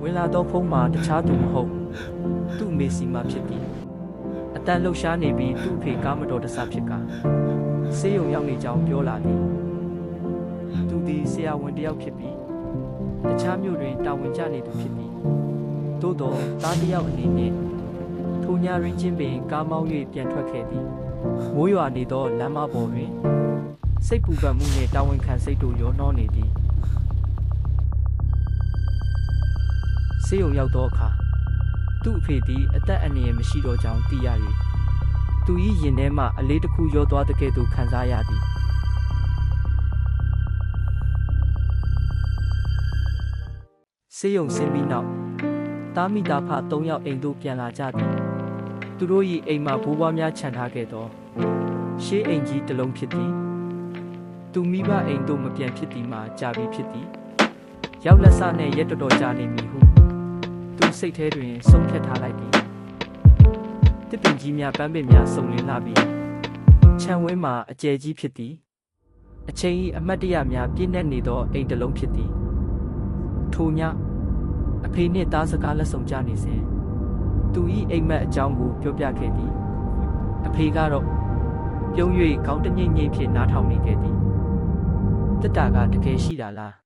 ဝင်လာတော့ဖုံးမှာတခြားသူမဟုတ်သူ့မေစီမှာဖြစ်သည်အတန်လှုပ်ရှားနေပြီးသူ့ဖေကားမတော်တဆဖြစ်ကဆေးရုံရောက်နေကြောင်းပြောလာသည်သူသည်ဆရာဝန်တစ်ယောက်ဖြစ်ပြီးတခြားမြို့တွင်တာဝန်ကျနေသူဖြစ်သည်သို့တော်သားတစ်ယောက်အနေနဲ့ထိုညရင်းချင်းပင်ကားမောင်း၍ပြန်ထွက်ခဲ့သည်မိုးရွာနေသောလမ်းမပေါ်တွင်စိတ်ပူပန်မှုနှင့်တာဝန်ခံစိတ်တို့ရောနှောနေသည်ဆေးရုံရောက်သောအခါသူ့အဖေသည်အသက်အန္တရာယ်မရှိတော့ကြောင်းသိရ၍သူ၏ရင်ထဲမှအလေးတစ်ခုရောသွားတဲ့ကဲ့သို့ခံစားရသည်ဆေးရုံဆင်းပြီးနောက်သားမိသားဖ3ယောက်အိမ်သို့ပြန်လာကြသည်သူတို့၏အိမ်မှာဘိုးဘွားများခြံထားခဲ့သောရှေးအိမ်ကြီးတစ်လုံးဖြစ်သည်သူမိဘအိမ်သို့မပြန်ဖြစ်သည်မှာကြာပြီဖြစ်သည်ရောက်လက်စနှင့်ရက်တော်ကြာနေမည်ဟုသူစိတ်ထဲတွင်ဆုံးဖြတ်ထားလိုက်သည်တစ်ပင်ကြီးများပန်းပင်များစုံလင်လာပြီးခြံဝင်းမှာအကျယ်ကြီးဖြစ်သည်အချိန်၏အမတ်တရများပြည့်နှက်နေသောအိမ်တစ်လုံးဖြစ်သည်ထိုညအဖေနှင့်သားစကားလက်ဆောင်ကြနေစဉ်သူ၏အိမ်မက်အကြောင်းကိုပြောပြခဲ့သည်အဖေကတော့ပြုံး၍ခေါင်းတငိမ့်ငိမ့်ဖြင့်နားထောင်နေခဲ့သည်တက်တာကတကယ်ရှိတာလား